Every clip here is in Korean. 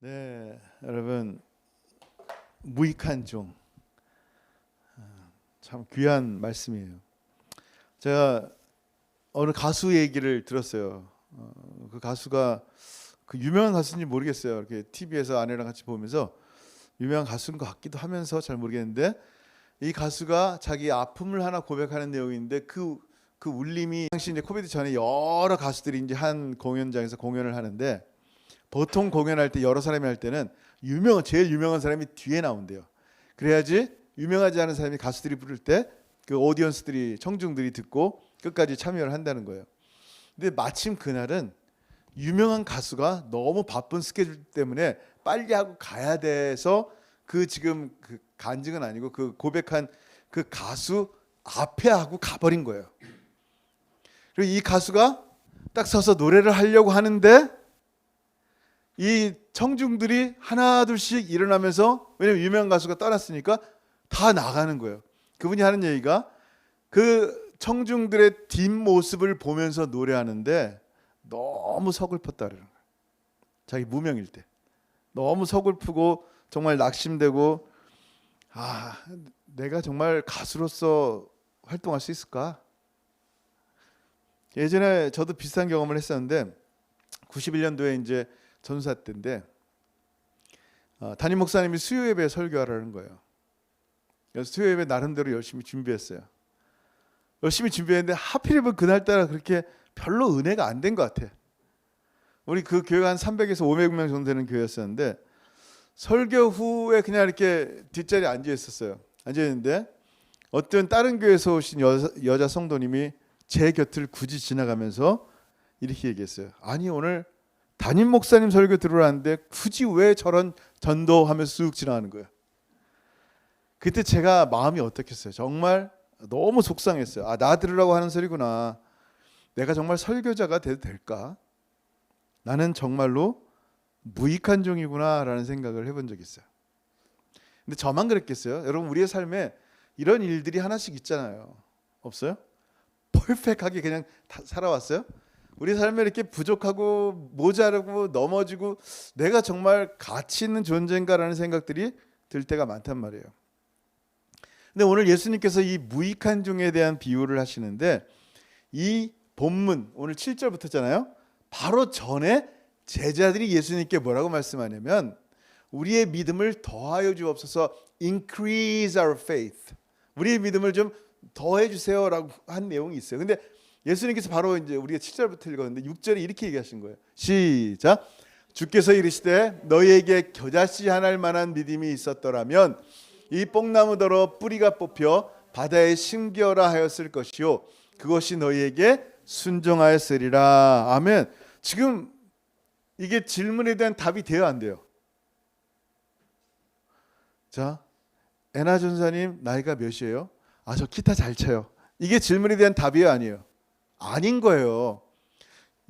네, 여러분 무익한 종, 참 귀한 말씀이에요. 제가 어느 가수 얘기를 들었어요. 그 가수가 그 유명한 가수인지 모르겠어요. 이렇게 TV에서 아내랑 같이 보면서 유명한 가수인 것 같기도 하면서 잘 모르겠는데, 이 가수가 자기 아픔을 하나 고백하는 내용인데 그 울림이, 당시 이제 코비드 전에 여러 가수들이 이제 한 공연장에서 공연을 하는데, 보통 공연할 때 여러 사람이 할 때는 제일 유명한 사람이 뒤에 나온대요. 그래야지 유명하지 않은 사람이 가수들이 부를 때 그 오디언스들이, 청중들이 듣고 끝까지 참여를 한다는 거예요. 근데 마침 그날은 유명한 가수가 너무 바쁜 스케줄 때문에 빨리 하고 가야 돼서 지금 그 간증은 아니고 그 고백한 그 가수 앞에 하고 가버린 거예요. 그리고 이 가수가 딱 서서 노래를 하려고 하는데 이 청중들이 하나 둘씩 일어나면서, 왜냐면 유명한 가수가 떠났으니까 다 나가는 거예요. 그분이 하는 얘기가 그 청중들의 뒷모습을 보면서 노래하는데 너무 서글펐다 그러는 거예요. 자기 무명일 때 너무 서글프고 정말 낙심되고, 내가 정말 가수로서 활동할 수 있을까? 예전에 저도 비슷한 경험을 했었는데 91년도에 이제 전사 때인데 담임 목사님이 수요 예배 설교하라는 거예요. 그래서 수요 예배 나름대로 열심히 준비했어요. 열심히 준비했는데 하필이면 그날따라 그렇게 별로 은혜가 안 된 것 같아. 우리 그 교회가 한 300에서 500명 정도 되는 교회였었는데, 설교 후에 그냥 이렇게 뒷자리에 앉아 있었어요. 앉아 있는데 어떤 다른 교회에서 오신 여자 성도님이 제 곁을 굳이 지나가면서 이렇게 얘기했어요. 아니, 오늘 담임 목사님 설교 들으라는데 굳이 왜 저런 전도하면서 쑥 지나가는 거예요. 그때 제가 마음이 어떻겠어요? 정말 너무 속상했어요. 나 들으라고 하는 소리구나. 내가 정말 설교자가 돼도 될까? 나는 정말로 무익한 종이구나 라는 생각을 해본 적이 있어요. 근데 저만 그랬겠어요? 여러분, 우리의 삶에 이런 일들이 하나씩 있잖아요. 없어요? 퍼펙트하게 그냥 다 살아왔어요? 우리 삶에 이렇게 부족하고 모자르고 넘어지고 내가 정말 가치 있는 존재인가라는 생각들이 들 때가 많단 말이에요. 근데 오늘 예수님께서 이 무익한 종에 대한 비유를 하시는데, 이 본문 오늘 7절부터잖아요. 바로 전에 제자들이 예수님께 뭐라고 말씀하냐면, 우리의 믿음을 더하여 주옵소서, increase our faith. 우리의 믿음을 좀 더해 주세요라고 한 내용이 있어요. 근데 예수님께서 바로 이제 우리가 7절부터 읽었는데 6절에 이렇게 얘기하신 거예요. 시작. 주께서 이르시되 너희에게 겨자씨 하나일 만한 믿음이 있었더라면 이 뽕나무더러 뿌리가 뽑혀 바다에 심기어라 하였을 것이요 그것이 너희에게 순종하였으리라. 아멘. 지금 이게 질문에 대한 답이 돼요, 안 돼요? 자, 애나 전사님 나이가 몇이에요? 저 기타 잘 쳐요. 이게 질문에 대한 답이에요, 아니에요? 아닌 거예요.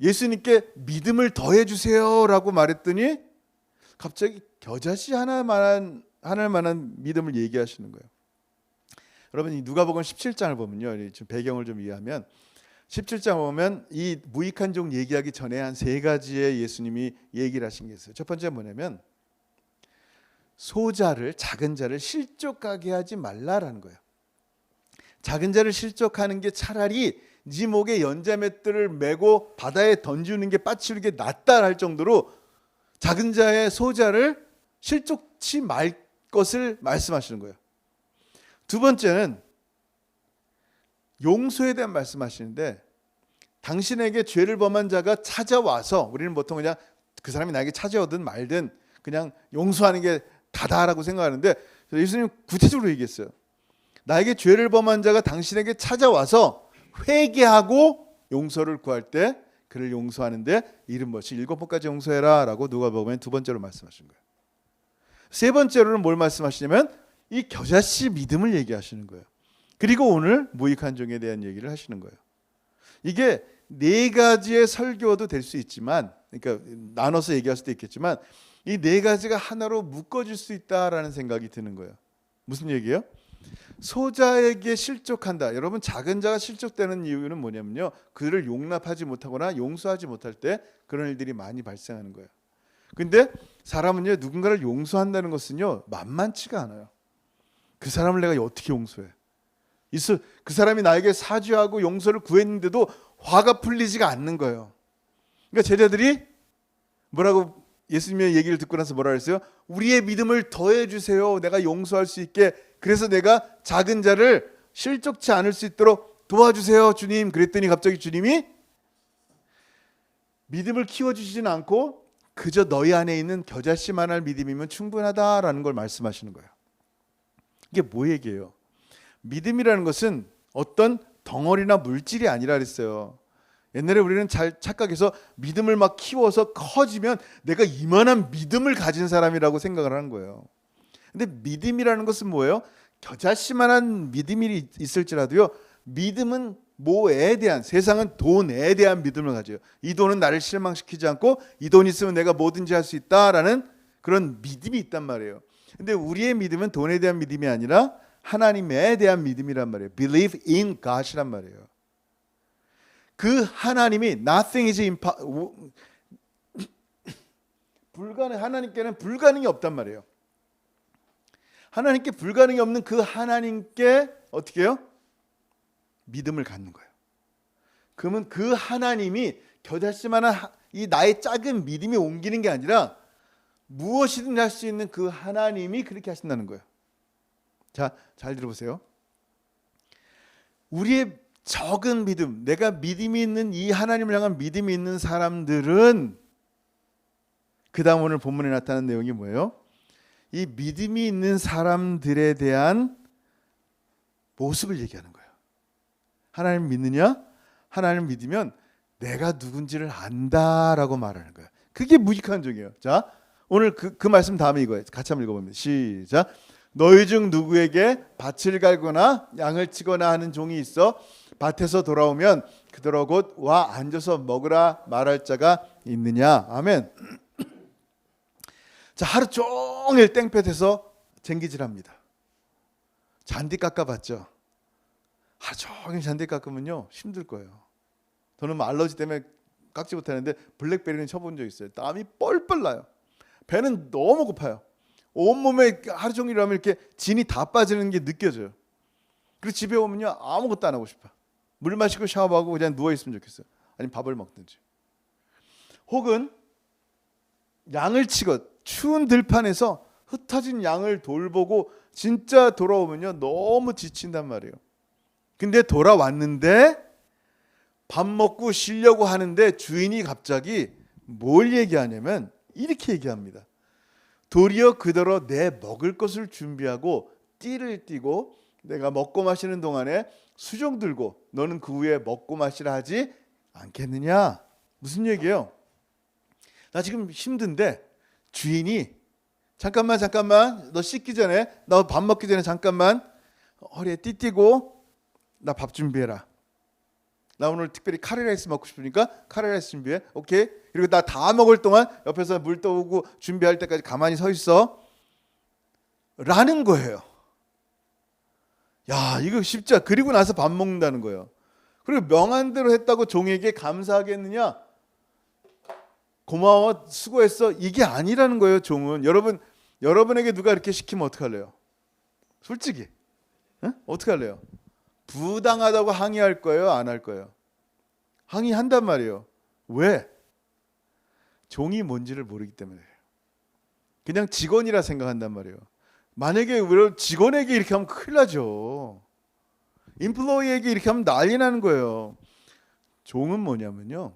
예수님께 믿음을 더해 주세요라고 말했더니 갑자기 겨자씨 하나일 만한 믿음을 얘기하시는 거예요. 여러분, 이 누가복음 17장을 보면요, 지금 배경을 좀 이해하면 17장 보면 이 무익한 종 얘기하기 전에 한 세 가지의 예수님이 얘기를 하신 게 있어요. 첫 번째 뭐냐면 작은 자를 실족하게 하지 말라라는 거예요. 작은 자를 실족하는 게 차라리 네 목에 연자맷들을 메고 바다에 던지는 게 빠치는 게 낫다 할 정도로 작은 자의 소자를 실족치 말 것을 말씀하시는 거예요. 두 번째는 용서에 대한 말씀하시는데, 당신에게 죄를 범한 자가 찾아와서, 우리는 보통 그냥 그 사람이 나에게 찾아오든 말든 그냥 용서하는 게 다다라고 생각하는데, 예수님 구체적으로 얘기했어요. 나에게 죄를 범한 자가 당신에게 찾아와서 회개하고 용서를 구할 때 그를 용서하는데 이른 것이 7번까지 용서해라 라고 누가복음에 두 번째로 말씀하신 거예요. 세 번째로는 뭘 말씀하시냐면 이 겨자씨 믿음을 얘기하시는 거예요. 그리고 오늘 무익한 종에 대한 얘기를 하시는 거예요. 이게 네 가지의 설교도 될 수 있지만, 그러니까 나눠서 얘기할 수도 있겠지만 이 네 가지가 하나로 묶어질 수 있다라는 생각이 드는 거예요. 무슨 얘기예요? 소자에게 실족한다. 여러분, 작은 자가 실족되는 이유는 뭐냐면요, 그를 용납하지 못하거나 용서하지 못할 때 그런 일들이 많이 발생하는 거예요. 근데 사람은요, 누군가를 용서한다는 것은요, 만만치가 않아요. 그 사람을 내가 어떻게 용서해? 그 사람이 나에게 사죄하고 용서를 구했는데도 화가 풀리지가 않는 거예요. 그러니까 제자들이 뭐라고, 예수님의 얘기를 듣고 나서 뭐라 그랬어요? 우리의 믿음을 더해 주세요. 내가 용서할 수 있게. 그래서 내가 작은 자를 실족치 않을 수 있도록 도와주세요, 주님. 그랬더니 갑자기 주님이 믿음을 키워주시진 않고 그저 너희 안에 있는 겨자씨만할 믿음이면 충분하다라는 걸 말씀하시는 거예요. 이게 뭐 얘기예요? 믿음이라는 것은 어떤 덩어리나 물질이 아니라 그랬어요. 옛날에 우리는 잘 착각해서 믿음을 막 키워서 커지면 내가 이만한 믿음을 가진 사람이라고 생각을 하는 거예요. 근데 믿음이라는 것은 뭐예요? 겨자씨만한 믿음이 있을지라도요, 믿음은 뭐에 대한, 세상은 돈에 대한 믿음을 가져요. 이 돈은 나를 실망시키지 않고 이 돈 있으면 내가 뭐든지 할 수 있다라는 그런 믿음이 있단 말이에요. 근데 우리의 믿음은 돈에 대한 믿음이 아니라 하나님에 대한 믿음이란 말이에요. Believe in God이란 말이에요. 그 하나님이 nothing is 불가능, 하나님께는 불가능이 없단 말이에요. 하나님께 불가능이 없는 그 하나님께 어떻게 해요? 믿음을 갖는 거예요. 그러면 그 하나님이 겨자씨만한 이 나의 작은 믿음이 옮기는 게 아니라 무엇이든 할 수 있는 그 하나님이 그렇게 하신다는 거예요. 자, 잘 들어보세요. 우리의 적은 믿음, 내가 믿음이 있는 이 하나님을 향한 믿음이 있는 사람들은, 그 다음 오늘 본문에 나타난 내용이 뭐예요? 이 믿음이 있는 사람들에 대한 모습을 얘기하는 거예요. 하나님 믿느냐? 하나님 믿으면 내가 누군지를 안다라고 말하는 거예요. 그게 무익한종이에요. 자, 오늘 그 말씀 다음에 이거예요. 같이 한번 읽어봅니다. 시작. 너희 중 누구에게 밭을 갈거나 양을 치거나 하는 종이 있어 밭에서 돌아오면 그대로 곧 와 앉아서 먹으라 말할 자가 있느냐? 아멘. 자, 하루 종일 땡볕에서 쟁기질합니다. 잔디 깎아봤죠? 하루 종일 잔디 깎으면요 힘들 거예요. 저는 알러지 때문에 깎지 못하는데 블랙베리는 쳐본 적 있어요. 땀이 뻘뻘 나요. 배는 너무 고파요. 온몸에 하루 종일 하면 이렇게 진이 다 빠지는 게 느껴져요. 그리고 집에 오면요 아무것도 안 하고 싶어. 물 마시고 샤워하고 그냥 누워있으면 좋겠어요. 아니면 밥을 먹든지. 혹은 양을 치고 추운 들판에서 흩어진 양을 돌보고 진짜 돌아오면요 너무 지친단 말이에요. 근데 돌아왔는데 밥 먹고 쉬려고 하는데 주인이 갑자기 뭘 얘기하냐면 이렇게 얘기합니다. 도리어 그대로 내 먹을 것을 준비하고 띠를 띠고 내가 먹고 마시는 동안에 수종 들고 너는 그 후에 먹고 마시라 하지 않겠느냐? 무슨 얘기예요? 나 지금 힘든데 주인이 잠깐만 너 씻기 전에 너 밥 먹기 전에 잠깐만 허리에 띠 띠고 나 밥 준비해라. 나 오늘 특별히 카레라이스 먹고 싶으니까 카레라이스 준비해. 오케이? 그리고 나 다 먹을 동안 옆에서 물 떠오고 준비할 때까지 가만히 서 있어. 라는 거예요. 야, 이거 쉽지. 그리고 나서 밥 먹는다는 거예요. 그리고 명한 대로 했다고 종에게 감사하겠느냐? 고마워, 수고했어. 이게 아니라는 거예요, 종은. 여러분에게 누가 이렇게 시키면 어떡할래요? 솔직히. 응? 어떡할래요? 부당하다고 항의할 거예요? 안 할 거예요? 항의한단 말이에요. 왜? 종이 뭔지를 모르기 때문에. 그냥 직원이라 생각한단 말이에요. 만약에 직원에게 이렇게 하면 큰일 나죠. 인플로이에게 이렇게 하면 난리 나는 거예요. 종은 뭐냐면요.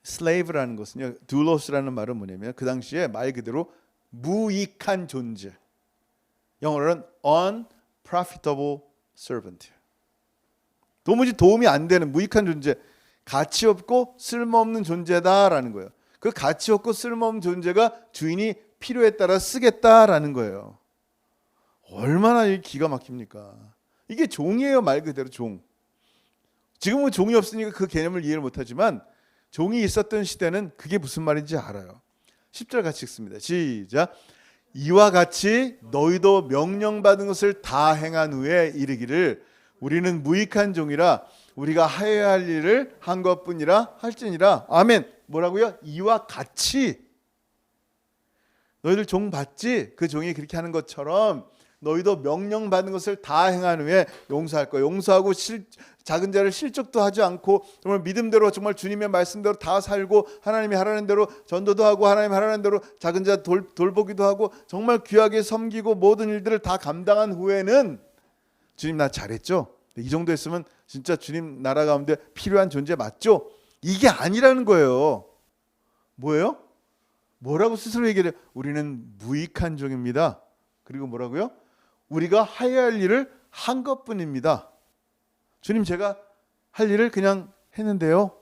slave라는 것은요. doulos,라는 말은 뭐냐면 그 당시에 말 그대로 무익한 존재. 영어로는 unprofitable servant. 도무지 도움이 안 되는 무익한 존재. 가치 없고 쓸모없는 존재다라는 거예요. 그 가치 없고 쓸모없는 존재가 주인이 필요에 따라 쓰겠다라는 거예요. 얼마나 기가 막힙니까? 이게 종이에요. 말 그대로 종. 지금은 종이 없으니까 그 개념을 이해를 못하지만 종이 있었던 시대는 그게 무슨 말인지 알아요. 10절 같이 읽습니다. 시작. 이와 같이 너희도 명령받은 것을 다 행한 후에 이르기를 우리는 무익한 종이라 우리가 하여야 할 일을 한 것뿐이라 할지니라. 아멘. 뭐라고요? 이와 같이. 너희들 종 받지? 그 종이 그렇게 하는 것처럼 너희도 명령받은 것을 다 행한 후에 용서할 거야. 용서하고 작은 자를 실족도 하지 않고 정말 믿음대로 정말 주님의 말씀대로 다 살고 하나님이 하라는 대로 전도도 하고 하나님이 하라는 대로 작은 자 돌보기도 하고 정말 귀하게 섬기고 모든 일들을 다 감당한 후에는 주님 나 잘했죠? 이 정도 했으면 진짜 주님 나라 가운데 필요한 존재 맞죠? 이게 아니라는 거예요. 뭐예요? 뭐라고 스스로 얘기해요? 우리는 무익한 종입니다. 그리고 뭐라고요? 우리가 해야 할 일을 한 것뿐입니다. 주님 제가 할 일을 그냥 했는데요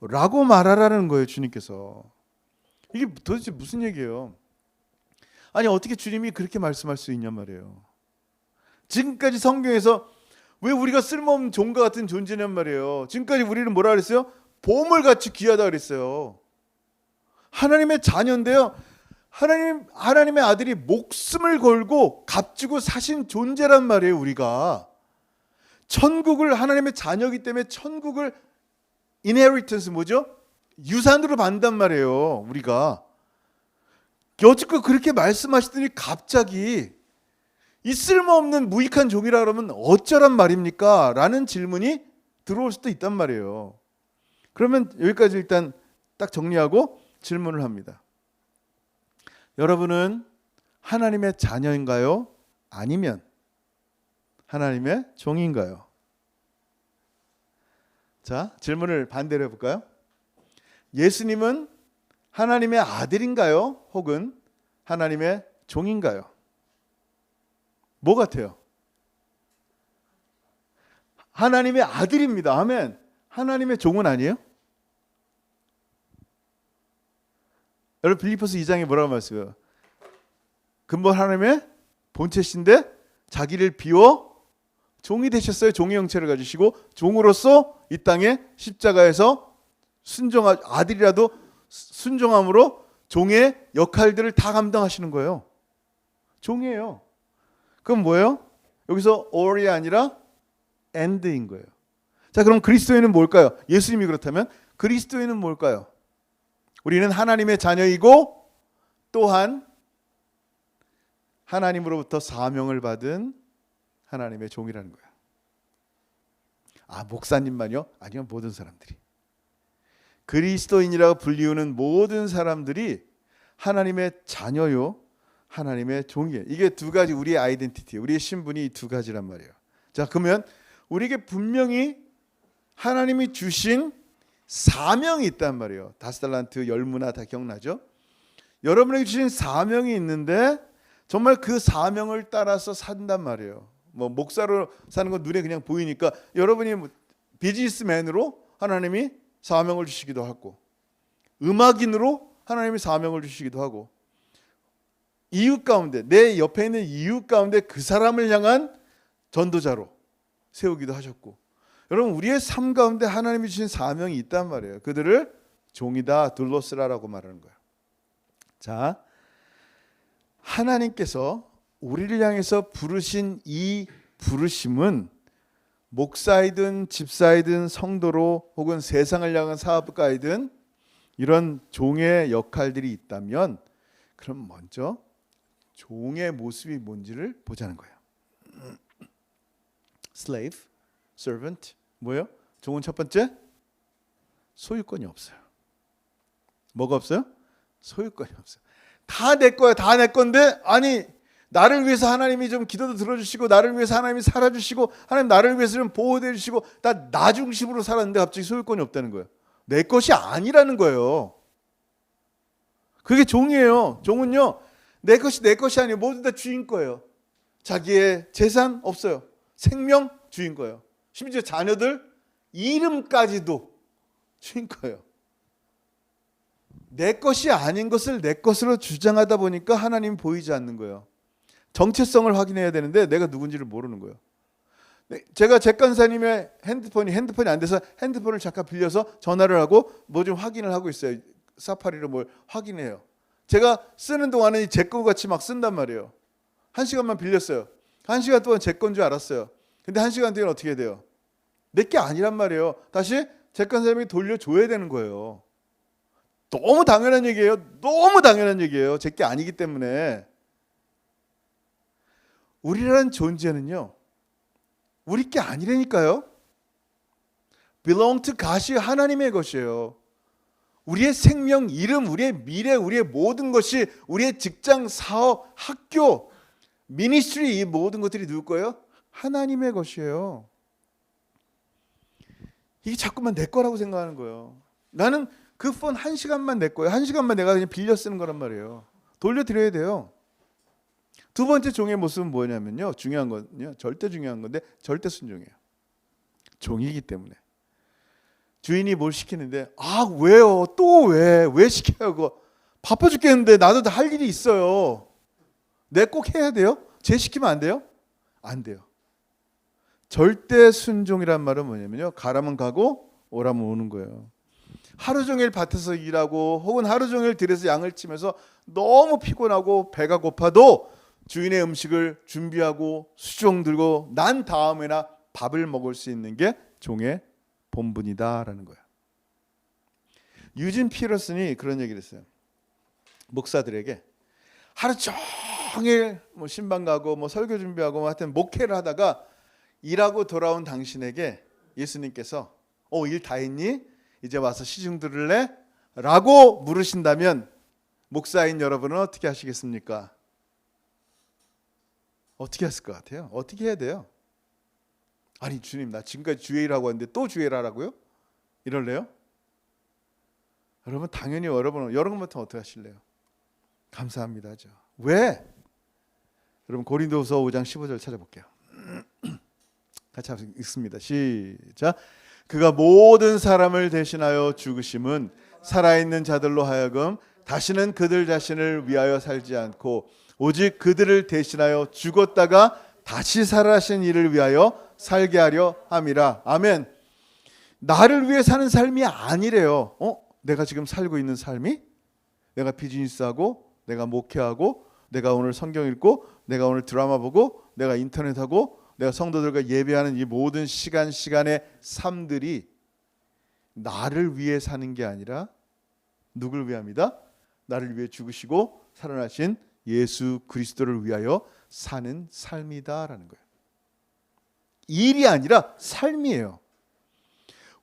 라고 말하라는 거예요. 주님께서. 이게 도대체 무슨 얘기예요? 아니 어떻게 주님이 그렇게 말씀할 수 있냔 말이에요. 지금까지 성경에서 왜 우리가 쓸모없는 종과 같은 존재냔 말이에요. 지금까지 우리는 뭐라 그랬어요? 보물같이 귀하다 그랬어요. 하나님의 자녀인데요, 하나님의 아들이 목숨을 걸고 값주고 사신 존재란 말이에요. 우리가 천국을, 하나님의 자녀이기 때문에 천국을 inheritance 뭐죠? 유산으로 받는단 말이에요. 우리가 여지껏 그렇게 말씀하시더니 갑자기 이 쓸모없는 무익한 종이라 그러면 어쩌란 말입니까? 라는 질문이 들어올 수도 있단 말이에요. 그러면 여기까지 일단 딱 정리하고 질문을 합니다. 여러분은 하나님의 자녀인가요? 아니면 하나님의 종인가요? 자, 질문을 반대로 해볼까요? 예수님은 하나님의 아들인가요? 혹은 하나님의 종인가요? 뭐 같아요? 하나님의 아들입니다. 아멘. 하나님의 종은 아니에요? 여러분 빌립보서 2장에 뭐라고 말씀해요? 근본 하나님의 본체신데 자기를 비워 종이 되셨어요. 종의 형체를 가지시고 종으로서 이 땅에 십자가에서 아들이라도 순종함으로 종의 역할들을 다 감당하시는 거예요. 종이에요. 그럼 뭐예요? 여기서 or이 아니라 and인 거예요. 자, 그럼 그리스도인은 뭘까요? 예수님이 그렇다면 그리스도인은 뭘까요? 우리는 하나님의 자녀이고 또한 하나님으로부터 사명을 받은 하나님의 종이라는 거예요. 아, 목사님만요? 아니요, 모든 사람들이. 그리스도인이라고 불리우는 모든 사람들이 하나님의 자녀요, 하나님의 종이에요. 이게 두 가지 우리의 아이덴티티, 우리의 신분이 두 가지란 말이에요. 자, 그러면 우리에게 분명히 하나님이 주신 사명이 있단 말이에요. 5달란트, 열무나 다 기억나죠? 여러분에게 주신 사명이 있는데 정말 그 사명을 따라서 산단 말이에요. 뭐 목사로 사는 건 눈에 그냥 보이니까 여러분이 비즈니스맨으로 하나님이 사명을 주시기도 하고, 음악인으로 하나님이 사명을 주시기도 하고, 이웃 가운데, 내 옆에 있는 이웃 가운데 그 사람을 향한 전도자로 세우기도 하셨고, 여러분 우리의 삶 가운데 하나님이 주신 사명이 있단 말이에요. 그들을 종이다, 둘로스라라고 말하는 거예요. 자, 하나님께서 우리를 향해서 부르신 이 부르심은 목사이든 집사이든 성도로 혹은 세상을 향한 사업가이든 이런 종의 역할들이 있다면 그럼 먼저 종의 모습이 뭔지를 보자는 거예요. slave, servant, 뭐예요? 종은 첫 번째 소유권이 없어요. 뭐가 없어요? 소유권이 없어요. 다 내 거야, 다 내 건데, 아니 나를 위해서 하나님이 좀 기도도 들어주시고 나를 위해서 하나님이 살아주시고 하나님 나를 위해서 좀 보호해 주시고 나 중심으로 살았는데 갑자기 소유권이 없다는 거예요. 내 것이 아니라는 거예요. 그게 종이에요. 종은요, 내 것이 아니에요. 모두 다 주인 거예요. 자기의 재산 없어요. 생명 주인 거예요. 심지어 자녀들 이름까지도 주인 거예요. 내 것이 아닌 것을 내 것으로 주장하다 보니까 하나님 보이지 않는 거예요. 정체성을 확인해야 되는데 내가 누군지를 모르는 거예요. 제가 제 간사님의 핸드폰이 안 돼서 핸드폰을 잠깐 빌려서 전화를 하고 뭐 좀 확인을 하고 있어요. 사파리로 뭘 확인해요. 제가 쓰는 동안은 제 거 같이 막 쓴단 말이에요. 1시간만 빌렸어요. 1시간 동안 제 건 줄 알았어요. 근데 1시간 뒤에는 어떻게 돼요? 내 게 아니란 말이에요. 다시 제 간사님이 돌려줘야 되는 거예요. 너무 당연한 얘기예요. 너무 당연한 얘기예요. 제게 아니기 때문에. 우리라는 존재는요, 우리 게 아니라니까요. belong to God이 하나님의 것이에요. 우리의 생명, 이름, 우리의 미래, 우리의 모든 것이, 우리의 직장, 사업, 학교, 미니스트리, 이 모든 것들이 누구 거예요? 하나님의 것이에요. 이게 자꾸만 내 거라고 생각하는 거예요. 나는 그 폰 1시간만 내 거예요. 1시간만 내가 그냥 빌려 쓰는 거란 말이에요. 돌려드려야 돼요. 두 번째 종의 모습은 뭐냐면요, 중요한 건요, 절대 중요한 건데 절대 순종이에요. 종이기 때문에. 주인이 뭘 시키는데 왜요? 또 왜 시켜요? 그거 바빠 죽겠는데 나도 다 할 일이 있어요. 내 꼭 해야 돼요? 제 시키면 안 돼요? 안 돼요. 절대 순종이란 말은 뭐냐면요, 가라면 가고 오라면 오는 거예요. 하루 종일 밭에서 일하고 혹은 하루 종일 들에서 양을 치면서 너무 피곤하고 배가 고파도 주인의 음식을 준비하고 수종 들고 난 다음에나 밥을 먹을 수 있는 게 종의 본분이다라는 거예요. 유진 피터슨이 그런 얘기를 했어요. 목사들에게 하루 종일 신방 가고 설교 준비하고 하여튼 목회를 하다가 일하고 돌아온 당신에게 예수님께서 일 다 했니? 이제 와서 시중 들을래? 라고 물으신다면 목사인 여러분은 어떻게 하시겠습니까? 어떻게 했을 것 같아요? 어떻게 해야 돼요? 아니 주님, 나 지금까지 주일하고 왔는데 또 주일하라고요? 이럴래요? 여러분 당연히 여러분 같으면 어떻게 하실래요? 감사합니다 하죠. 왜? 여러분 고린도후서 5장 15절 찾아볼게요. 같이 읽습니다. 시작. 그가 모든 사람을 대신하여 죽으심은 살아있는 자들로 하여금 다시는 그들 자신을 위하여 살지 않고 오직 그들을 대신하여 죽었다가 다시 살아신 이를 위하여 살게 하려 함이라. 아멘. 나를 위해 사는 삶이 아니래요. 내가 지금 살고 있는 삶이, 내가 비즈니스하고 내가 목회하고 내가 오늘 성경 읽고 내가 오늘 드라마 보고 내가 인터넷하고 내가 성도들과 예배하는 이 모든 시간의 삶들이 나를 위해 사는 게 아니라 누굴 위함이다? 나를 위해 죽으시고 살아나신 예수 그리스도를 위하여 사는 삶이다라는 거예요. 일이 아니라 삶이에요.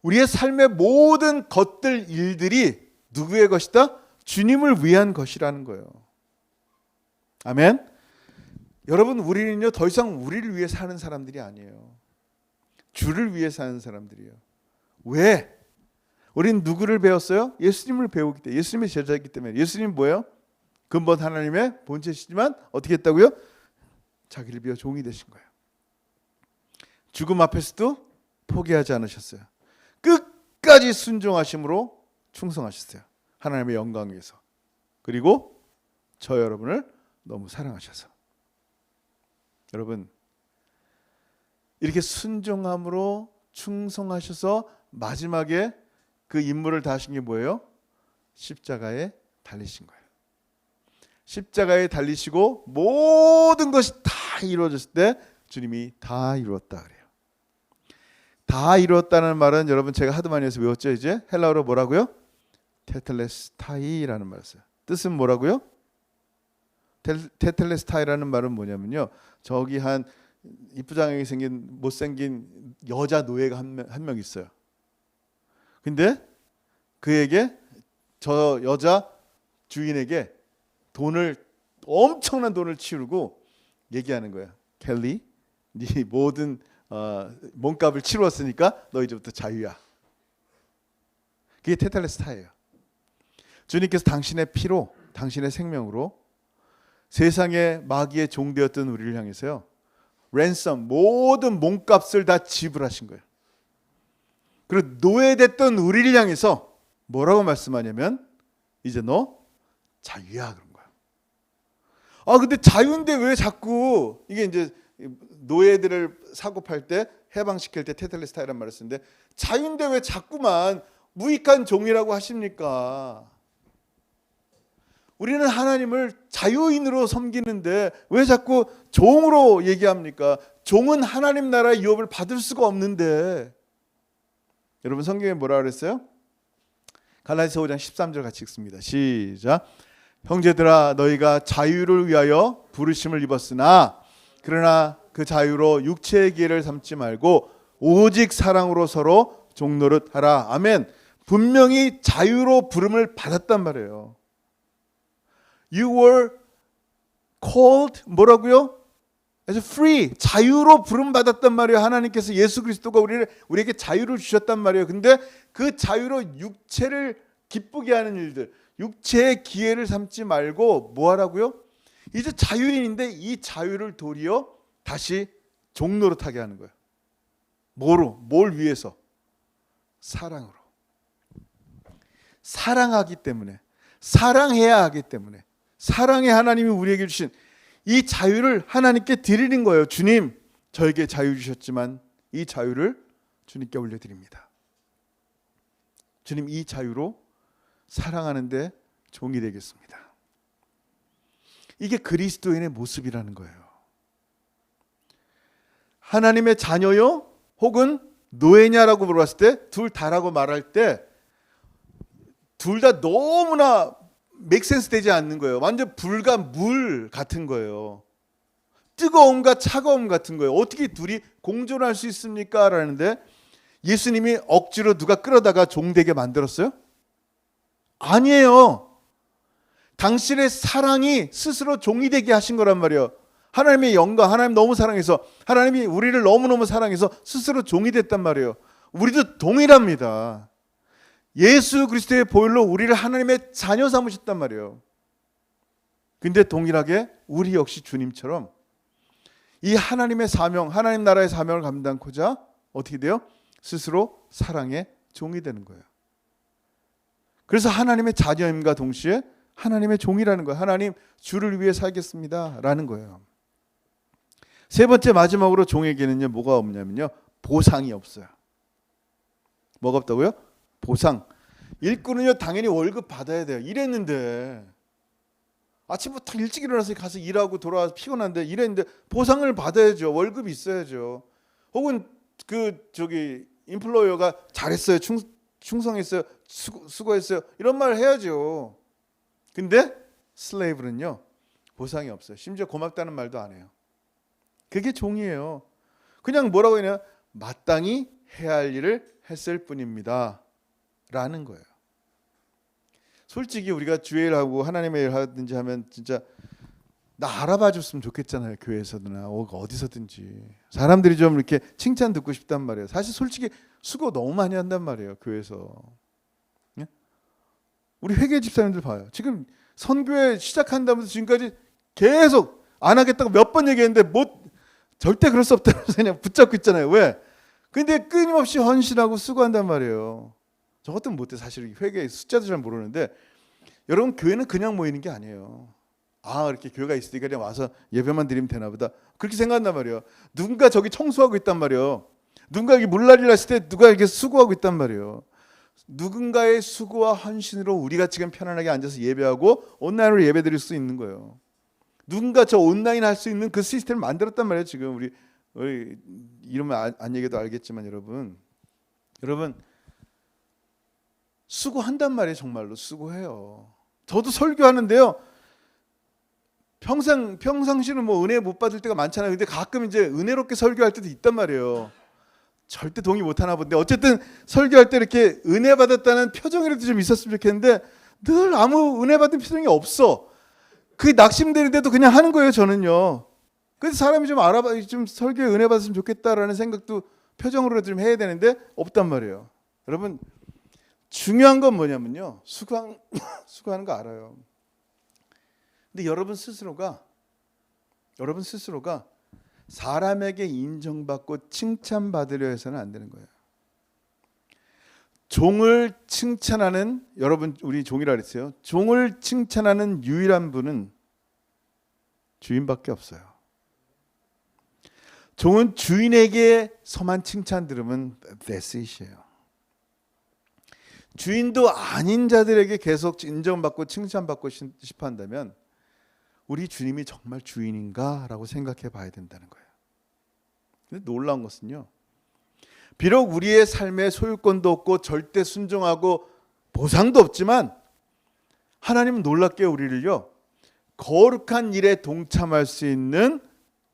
우리의 삶의 모든 것들, 일들이 누구의 것이다? 주님을 위한 것이라는 거예요. 아멘. 여러분, 우리는요 더 이상 우리를 위해 사는 사람들이 아니에요. 주를 위해 사는 사람들이에요. 왜? 우린 누구를 배웠어요? 예수님을 배우기 때문에, 예수님의 제자이기 때문에. 예수님 뭐예요? 근본 하나님의 본체시지만 어떻게 했다고요? 자기를 비워 종이 되신 거예요. 죽음 앞에서도 포기하지 않으셨어요. 끝까지 순종하심으로 충성하셨어요. 하나님의 영광 위해서. 그리고 저 여러분을 너무 사랑하셔서. 여러분, 이렇게 순종함으로 충성하셔서 마지막에 그 임무를 다 하신 게 뭐예요? 십자가에 달리신 거예요. 십자가에 달리시고 모든 것이 다 이루어졌을 때 주님이 다 이루었다 그래요. 다 이루었다는 말은 여러분 제가 하도 많이 해서 외웠죠. 이제 헬라어로 뭐라고요? 테텔레스타이라는 말을 써요. 뜻은 뭐라고요? 테텔레스타이라는 말은 뭐냐면요, 저기 한 이쁘장하게 생긴 못생긴 여자 노예가 한 명 있어요. 근데 그에게, 저 여자 주인에게 엄청난 돈을 치르고 얘기하는 거야. 켈리, 네 모든 몸값을 치루었으니까 너 이제부터 자유야. 그게 테텔레스타예요. 주님께서 당신의 피로, 당신의 생명으로 세상의 마귀의 종되었던 우리를 향해서요, 랜섬, 모든 몸값을 다 지불하신 거예요. 그리고 노예됐던 우리를 향해서 뭐라고 말씀하냐면 이제 너 자유야 그런 거야. 근데 자유인데 왜 자꾸, 이게 이제 노예들을 사고 팔 때 해방시킬 때 테텔레스타이라는 말을 쓰는데, 자유인데 왜 자꾸만 무익한 종이라고 하십니까? 우리는 하나님을 자유인으로 섬기는데 왜 자꾸 종으로 얘기합니까? 종은 하나님 나라의 유업을 받을 수가 없는데. 여러분 성경에 뭐라 그랬어요? 갈라디아서 5장 13절 같이 읽습니다. 시작. 형제들아 너희가 자유를 위하여 부르심을 입었으나 그러나 그 자유로 육체의 기회를 삼지 말고 오직 사랑으로 서로 종노릇하라. 아멘. 분명히 자유로 부름을 받았단 말이에요. You were called 뭐라고요? as free. 자유로 부름 받았단 말이에요. 하나님께서 예수 그리스도가 우리에게 자유를 주셨단 말이에요. 근데 그 자유로 육체를 기쁘게 하는 일들, 육체의 기회를 삼지 말고 뭐 하라고요? 이제 자유인인데 이 자유를 도리어 다시 종노릇하게 하는 거예요. 뭐로? 뭘 위해서? 사랑으로. 사랑하기 때문에, 사랑해야 하기 때문에, 사랑의 하나님이 우리에게 주신 이 자유를 하나님께 드리는 거예요. 주님, 저에게 자유 주셨지만 이 자유를 주님께 올려드립니다. 주님, 이 자유로 사랑하는데 종이 되겠습니다. 이게 그리스도인의 모습이라는 거예요. 하나님의 자녀요? 혹은 노예냐라고 물어봤을 때 둘 다라고 말할 때 둘 다 너무나 맥센스 되지 않는 거예요. 완전 불과 물 같은 거예요. 뜨거움과 차가움 같은 거예요. 어떻게 둘이 공존할 수 있습니까? 라는데 예수님이 억지로 누가 끌어다가 종되게 만들었어요? 아니에요. 당신의 사랑이 스스로 종이 되게 하신 거란 말이에요. 하나님의 영광, 하나님 너무 사랑해서, 하나님이 우리를 너무너무 사랑해서 스스로 종이 됐단 말이에요. 우리도 동일합니다. 예수 그리스도의 보혈로 우리를 하나님의 자녀 삼으셨단 말이에요. 근데 동일하게 우리 역시 주님처럼 이 하나님의 사명, 하나님 나라의 사명을 감당하고자 어떻게 돼요? 스스로 사랑의 종이 되는 거예요. 그래서 하나님의 자녀임과 동시에 하나님의 종이라는 거예요. 하나님, 주를 위해 살겠습니다 라는 거예요. 세 번째, 마지막으로 종에게는요 뭐가 없냐면요, 보상이 없어요. 뭐가 없다고요? 보상. 일꾼은요 당연히 월급 받아야 돼요. 일했는데 아침부터 일찍 일어나서 가서 일하고 돌아와서 피곤한데 일했는데 보상을 받아야죠. 월급이 있어야죠. 혹은 인플로이어가 잘했어요, 충성했어요, 수고했어요, 이런 말을 해야죠. 근데 슬레이브는요 보상이 없어요. 심지어 고맙다는 말도 안 해요. 그게 종이에요. 그냥 뭐라고 하냐, 마땅히 해야 할 일을 했을 뿐입니다 라는 거예요. 솔직히 우리가 주일 하고 하나님의 일 하든지 하면 진짜 나 알아봐 줬으면 좋겠잖아요. 교회에서나 어디서든지 사람들이 좀 이렇게 칭찬 듣고 싶단 말이에요. 사실 솔직히 수고 너무 많이 한단 말이에요, 교회에서. 예? 우리 회계 집사님들 봐요. 지금 선교회 시작한다면서 지금까지 계속 안 하겠다고 몇 번 얘기했는데 절대 그럴 수 없다고 그냥 붙잡고 있잖아요. 왜? 근데 끊임없이 헌신하고 수고한단 말이에요. 저 같은 못해. 사실 회계 숫자도 잘 모르는데 여러분, 교회는 그냥 모이는 게 아니에요. 이렇게 교회가 있으니까 그냥 와서 예배만 드리면 되나 보다, 그렇게 생각한단 말이에요. 누군가 저기 청소하고 있단 말이에요. 누군가 여기 물난리 났을 때 누가 이렇게 수고하고 있단 말이에요. 누군가의 수고와 헌신으로 우리가 지금 편안하게 앉아서 예배하고 온라인으로 예배 드릴 수 있는 거예요. 누군가 저 온라인 할 수 있는 그 시스템을 만들었단 말이에요. 지금 우리 이름을 안 얘기해도 알겠지만 여러분 수고한단 말이에요. 정말로 수고해요. 저도 설교하는데요, 평상시는 은혜 못 받을 때가 많잖아요. 근데 가끔 이제 은혜롭게 설교할 때도 있단 말이에요. 절대 동의 못 하나 본데 어쨌든 설교할 때 이렇게 은혜 받았다는 표정이라도 좀 있었으면 좋겠는데 늘 아무 은혜 받은 표정이 없어. 그게 낙심되는데도 그냥 하는 거예요, 저는요. 그래서 사람이 좀 설교에 은혜 받았으면 좋겠다라는 생각도 표정으로 좀 해야 되는데 없단 말이에요. 여러분, 중요한 건 뭐냐면요, 수고하는 거 알아요. 근데 여러분 스스로가 사람에게 인정받고 칭찬받으려 해서는 안 되는 거예요. 종을 칭찬하는, 여러분 우리 종이라 그랬어요. 종을 칭찬하는 유일한 분은 주인밖에 없어요. 종은 주인에게서만 칭찬 들으면 that's it이에요. 주인도 아닌 자들에게 계속 인정받고 칭찬받고 싶어 한다면 우리 주님이 정말 주인인가? 라고 생각해 봐야 된다는 거예요. 근데 놀라운 것은요, 비록 우리의 삶에 소유권도 없고 절대 순종하고 보상도 없지만 하나님은 놀랍게 우리를요 거룩한 일에 동참할 수 있는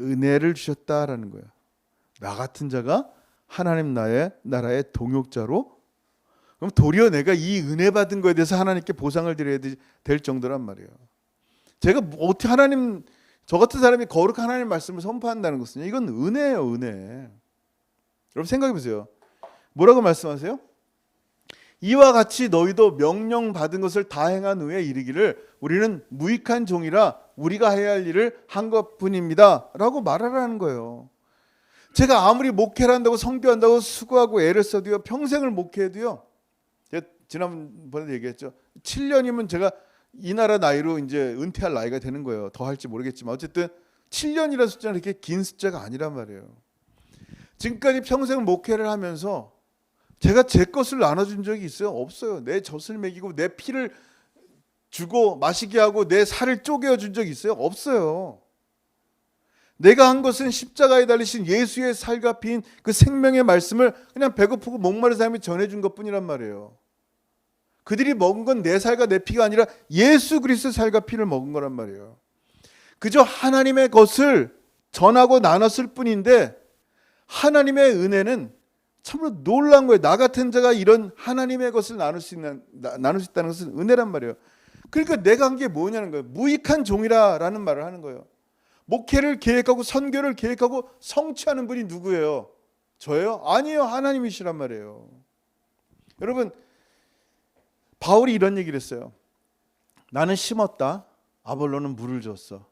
은혜를 주셨다라는 거예요. 나 같은 자가 하나님 나라의 동역자로, 그럼 도리어 내가 이 은혜 받은 거에 대해서 하나님께 보상을 드려야 될 정도란 말이에요. 제가 어떻게 하나님, 저 같은 사람이 거룩한 하나님 말씀을 선포한다는 것은 이건 은혜예요, 은혜. 여러분 생각해 보세요. 뭐라고 말씀하세요? 이와 같이 너희도 명령받은 것을 다 행한 후에 이르기를 우리는 무익한 종이라 우리가 해야 할 일을 한 것뿐입니다 라고 말하라는 거예요. 제가 아무리 목회를 한다고 성교한다고 수고하고 애를 써도요, 평생을 목회해도요, 제가 지난번에도 얘기했죠, 7년이면 제가 이 나라 나이로 이제 은퇴할 나이가 되는 거예요. 더 할지 모르겠지만 어쨌든 7년이라는 숫자는 그렇게 긴 숫자가 아니란 말이에요. 지금까지 평생 목회를 하면서 제가 제 것을 나눠준 적이 있어요? 없어요. 내 젖을 먹이고 내 피를 주고 마시게 하고 내 살을 쪼개준 적이 있어요? 없어요. 내가 한 것은 십자가에 달리신 예수의 살과 피인 그 생명의 말씀을 그냥 배고프고 목마른 사람이 전해준 것뿐이란 말이에요. 그들이 먹은 건 내 살과 내 피가 아니라 예수 그리스도의 살과 피를 먹은 거란 말이에요. 그저 하나님의 것을 전하고 나눴을 뿐인데 하나님의 은혜는 참으로 놀라운 거예요. 나 같은 자가 이런 하나님의 것을 나눌 수 있다는 것은 은혜란 말이에요. 그러니까 내가 한 게 뭐냐는 거예요. 무익한 종이라는 말을 하는 거예요. 목회를 계획하고 선교를 계획하고 성취하는 분이 누구예요? 저예요? 아니에요. 하나님이시란 말이에요. 여러분, 바울이 이런 얘기를 했어요. 나는 심었다. 아볼로는 물을 줬어.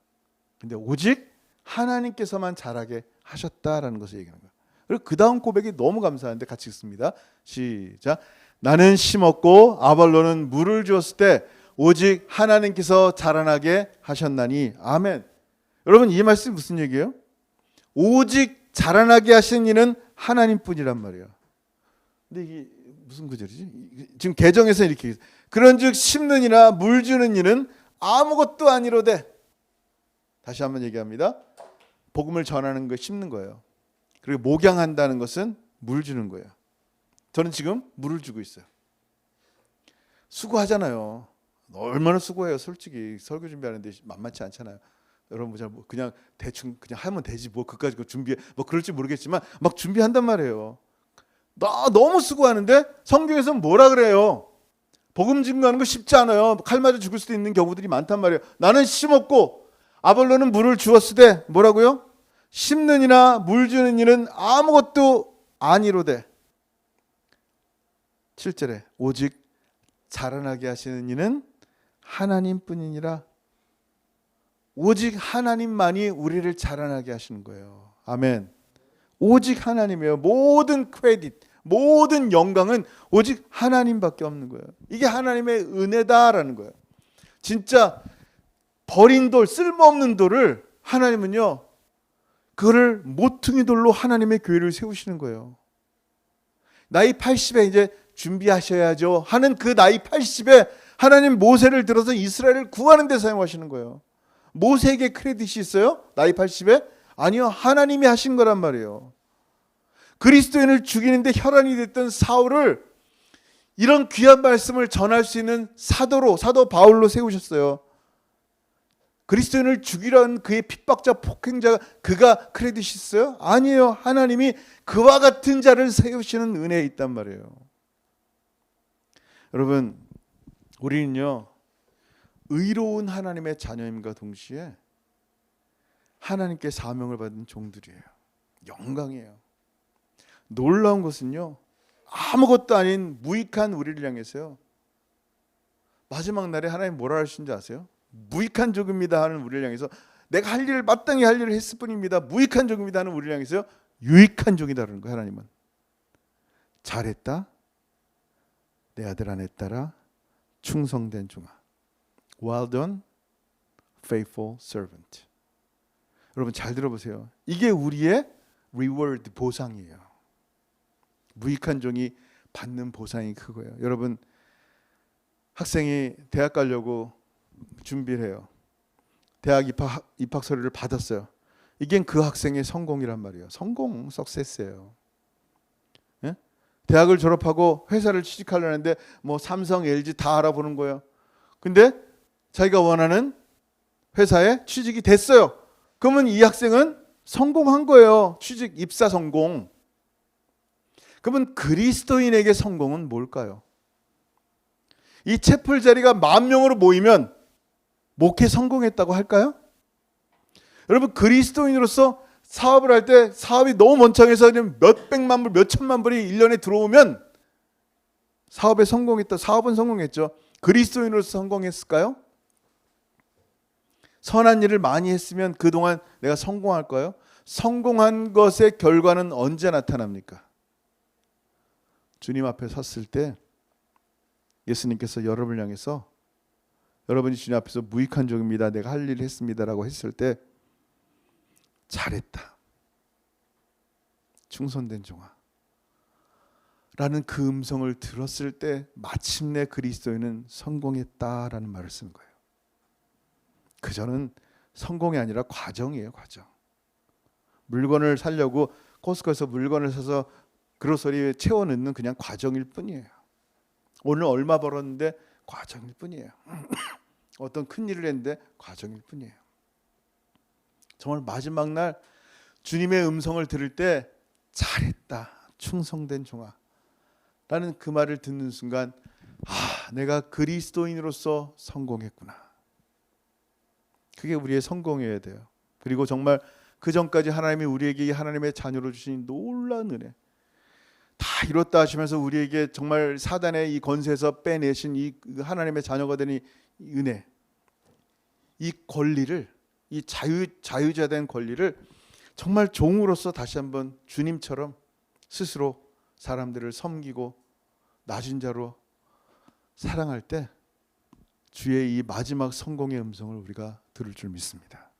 근데 오직 하나님께서만 자라게 하셨다라는 것을 얘기하는 거예요. 그리고 그 다음 고백이 너무 감사한데 같이 읽습니다. 시작. 나는 심었고 아볼로는 물을 주었을 때 오직 하나님께서 자라나게 하셨나니. 아멘. 여러분, 이 말씀이 무슨 얘기예요? 오직 자라나게 하신 이는 하나님뿐이란 말이에요. 근데 이게 무슨 구절이지? 지금 개정에서 이렇게 그런즉 심는 이나 물 주는 이는 아무것도 아니로되. 다시 한번 얘기합니다. 복음을 전하는 거 심는 거예요. 그리고 목양한다는 것은 물 주는 거예요. 저는 지금 물을 주고 있어요. 수고하잖아요. 얼마나 수고해요. 솔직히 설교 준비하는데 만만치 않잖아요. 여러분 그냥 대충 그냥 하면 되지 뭐 그까짓 거 준비해 뭐 그럴지 모르겠지만 막 준비한단 말이에요. 나 너무 수고하는데 성경에서는 뭐라 그래요? 복음 증거하는 거 쉽지 않아요. 칼 맞아 죽을 수도 있는 경우들이 많단 말이에요. 나는 심었고 아볼로는 물을 주었을 때 뭐라고요? 심는 이나 물 주는 이는 아무것도 아니로되. 7절에 오직 자라나게 하시는 이는 하나님뿐이니라. 오직 하나님만이 우리를 자라나게 하시는 거예요. 아멘. 오직 하나님이에요. 모든 크레딧, 모든 영광은 오직 하나님밖에 없는 거예요. 이게 하나님의 은혜다라는 거예요. 진짜 버린 돌, 쓸모없는 돌을 하나님은요, 그거를 모퉁이 돌로 하나님의 교회를 세우시는 거예요. 나이 80에 이제 준비하셔야죠 하는 그 나이 80에 하나님 모세를 들어서 이스라엘을 구하는 데 사용하시는 거예요. 모세에게 크레딧이 있어요? 나이 80에? 아니요. 하나님이 하신 거란 말이에요. 그리스도인을 죽이는데 혈안이 됐던 사울을 이런 귀한 말씀을 전할 수 있는 사도 바울로 세우셨어요. 그리스도인을 죽이려는 그의 핍박자 폭행자가 그가 크레딧이 있어요? 아니에요. 하나님이 그와 같은 자를 세우시는 은혜에 있단 말이에요. 여러분, 우리는요 의로운 하나님의 자녀임과 동시에 하나님께 사명을 받은 종들이에요. 영광이에요. 놀라운 것은요 아무것도 아닌 무익한 우리를 향해서요 마지막 날에 하나님 뭐라 하시는지 아세요? 무익한 종입니다 하는 우리를 향해서 내가 할 일을 마땅히 할 일을 했을 뿐입니다. 무익한 종입니다 하는 우리를 향해서요 유익한 종이다라는 거예요. 하나님은 잘했다 내 아들 아내 딸아 충성된 종아 Well done faithful servant. 여러분 잘 들어보세요. 이게 우리의 reward 보상이에요. 무익한 종이 받는 보상이 그거예요. 여러분 학생이 대학 가려고 준비를 해요. 대학 입학 서류를 받았어요. 이게 그 학생의 성공이란 말이에요. 성공, 석세스예요. 예? 대학을 졸업하고 회사를 취직하려는데 뭐 삼성, LG 다 알아보는 거예요. 근데 자기가 원하는 회사에 취직이 됐어요. 그러면 이 학생은 성공한 거예요. 취직, 입사 성공. 그러면 그리스도인에게 성공은 뭘까요? 이 채플 자리가 10,000명으로 모이면 목회 성공했다고 할까요? 여러분, 그리스도인으로서 사업을 할 때 사업이 너무 번창해서 몇백만 불, 몇천만 불이 1년에 들어오면 사업에 성공했다. 사업은 성공했죠. 그리스도인으로서 성공했을까요? 선한 일을 많이 했으면 그동안 내가 성공할까요? 성공한 것의 결과는 언제 나타납니까? 주님 앞에 섰을 때 예수님께서 여러분을 향해서 여러분이 주님 앞에서 무익한 종입니다. 내가 할 일을 했습니다라고 했을 때 잘했다. 충성된 종아. 라는 그 음성을 들었을 때 마침내 그리스도인은 성공했다라는 말을 쓰는 거예요. 그저는 성공이 아니라 과정이에요. 과정. 물건을 사려고 코스코에서 물건을 사서 그로서리에 채워 넣는 그냥 과정일 뿐이에요. 오늘 얼마 벌었는데 과정일 뿐이에요. 어떤 큰 일을 했는데 과정일 뿐이에요. 정말 마지막 날 주님의 음성을 들을 때 잘했다. 충성된 종아. 라는 그 말을 듣는 순간 내가 그리스도인으로서 성공했구나. 그게 우리의 성공이어야 돼요. 그리고 정말 그 전까지 하나님이 우리에게 하나님의 자녀로 주신 놀라운 은혜 다 이뤘다 하시면서 우리에게 정말 사단의 이 권세에서 빼내신 이 하나님의 자녀가 되는 이 은혜, 이 권리를, 이 자유자 된 권리를 정말 종으로서 다시 한번 주님처럼 스스로 사람들을 섬기고 낮은 자로 사랑할 때 주의 이 마지막 성공의 음성을 우리가 들을 줄 믿습니다.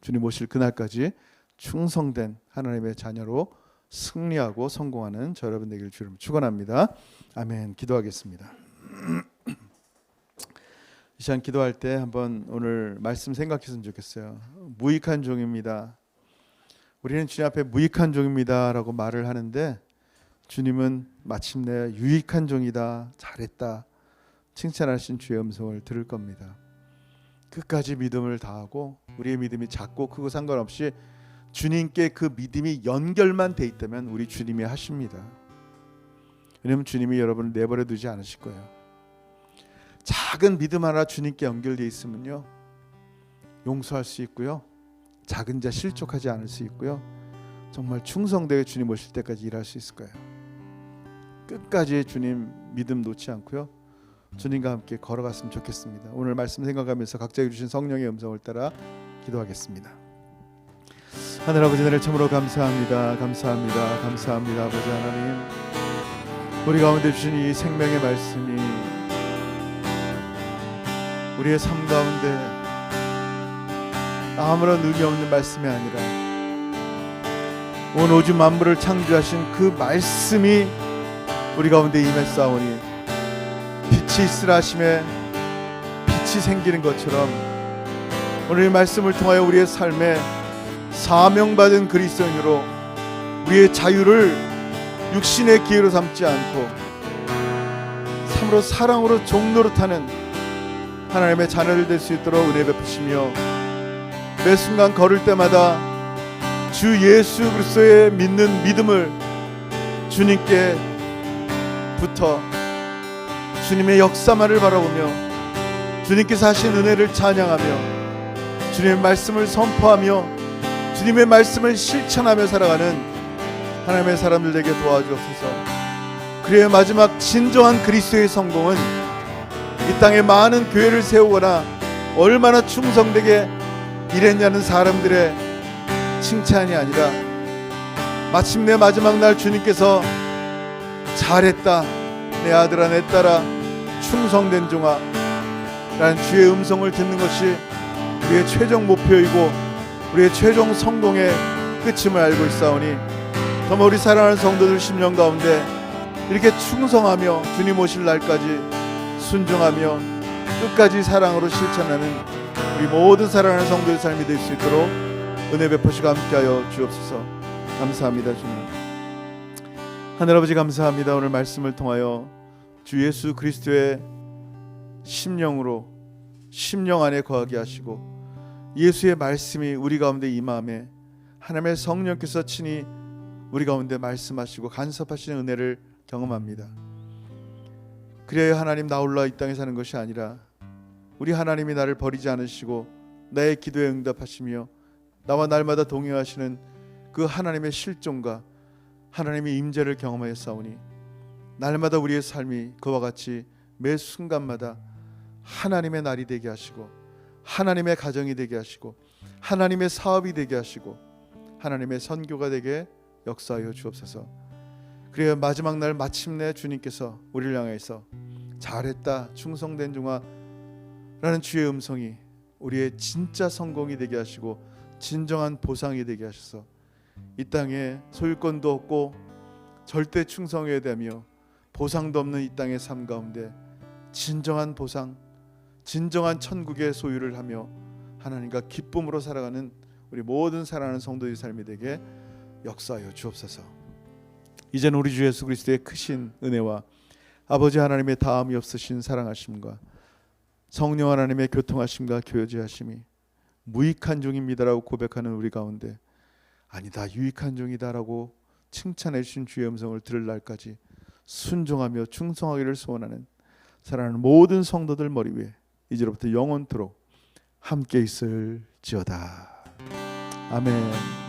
주님 오실 그날까지 충성된 하나님의 자녀로 승리하고 성공하는 저 여러분 되기를 주님 축원합니다. 아멘. 기도하겠습니다. 이 시간 기도할 때 한번 오늘 말씀 생각했으면 좋겠어요. 무익한 종입니다. 우리는 주님 앞에 무익한 종입니다 라고 말을 하는데 주님은 마침내 유익한 종이다, 잘했다 칭찬하신 주의 음성을 들을 겁니다. 끝까지 믿음을 다하고 우리의 믿음이 작고 크고 상관없이 주님께 그 믿음이 연결만 돼 있다면 우리 주님이 하십니다. 왜냐하면 주님이 여러분을 내버려 두지 않으실 거예요. 작은 믿음 하나 주님께 연결되어 있으면요 용서할 수 있고요, 작은 자 실족하지 않을 수 있고요, 정말 충성되게 주님 오실 때까지 일할 수 있을 거예요. 끝까지 주님 믿음 놓지 않고요 주님과 함께 걸어갔으면 좋겠습니다. 오늘 말씀 생각하면서 각자에게 주신 성령의 음성을 따라 기도하겠습니다. 하늘 아버지, 나를 참으로 감사합니다. 감사합니다. 감사합니다. 아버지 하나님, 우리 가운데 주신 이 생명의 말씀이 우리의 삶 가운데 아무런 의미 없는 말씀이 아니라 온 우주 만물을 창조하신 그 말씀이 우리 가운데 임했사오니 빛이 있으라 하심에 빛이 생기는 것처럼 오늘 이 말씀을 통하여 우리의 삶에 사명받은 그리스도인으로 우리의 자유를 육신의 기회로 삼지 않고 참으로 사랑으로 종노릇하는 하나님의 자녀들 될 수 있도록 은혜 베푸시며 매 순간 걸을 때마다 주 예수 그리스도의 믿는 믿음을 주님께 붙어 주님의 역사만을 바라보며 주님께서 하신 은혜를 찬양하며 주님의 말씀을 선포하며 주님의 말씀을 실천하며 살아가는 하나님의 사람들 되게 도와주옵소서. 그래야 마지막 진정한 그리스도의 성공은 이 땅에 많은 교회를 세우거나 얼마나 충성되게 일했냐는 사람들의 칭찬이 아니라 마침내 마지막 날 주님께서 잘했다 내 아들아 내 딸아 충성된 종아 라는 주의 음성을 듣는 것이 우리의 최종 목표이고 우리의 최종 성공의 끝임을 알고 있사오니 정말 우리 사랑하는 성도들 심령 가운데 이렇게 충성하며 주님 오실 날까지 순종하며 끝까지 사랑으로 실천하는 우리 모든 사랑하는 성도의 삶이 될 수 있도록 은혜 베푸시고 함께하여 주옵소서. 감사합니다. 주님 하늘아버지 감사합니다. 오늘 말씀을 통하여 주 예수 그리스도의 심령으로 심령 안에 거하게 하시고 예수의 말씀이 우리 가운데 임함에 하나님의 성령께서 친히 우리 가운데 말씀하시고 간섭하시는 은혜를 경험합니다. 그래야 하나님 나 홀라 이 땅에 사는 것이 아니라 우리 하나님이 나를 버리지 않으시고 나의 기도에 응답하시며 나와 날마다 동행하시는 그 하나님의 실존과 하나님의 임재를 경험하여 싸우니 날마다 우리의 삶이 그와 같이 매 순간마다 하나님의 날이 되게 하시고 하나님의 가정이 되게 하시고 하나님의 사업이 되게 하시고 하나님의 선교가 되게 역사하여 주옵소서. 그래야 마지막 날 마침내 주님께서 우리를 향해서 잘했다 충성된 종아 라는 주의 음성이 우리의 진짜 성공이 되게 하시고 진정한 보상이 되게 하셔서 이 땅에 소유권도 없고 절대 충성해야 되며 보상도 없는 이 땅의 삶 가운데 진정한 보상, 진정한 천국의 소유를 하며 하나님과 기쁨으로 살아가는 우리 모든 사랑하는 성도의 삶이 되게 역사하여 주옵소서. 이제는 우리 주 예수 그리스도의 크신 은혜와 아버지 하나님의 다함이 없으신 사랑하심과 성령 하나님의 교통하심과 교제하심이 무익한 종입니다라고 고백하는 우리 가운데 아니다 유익한 종이다라고 칭찬해 주신 주의 음성을 들을 날까지 순종하며 충성하기를 소원하는 사랑하는 모든 성도들 머리 위에 이제로부터 영원토록 함께 있을지어다. 아멘.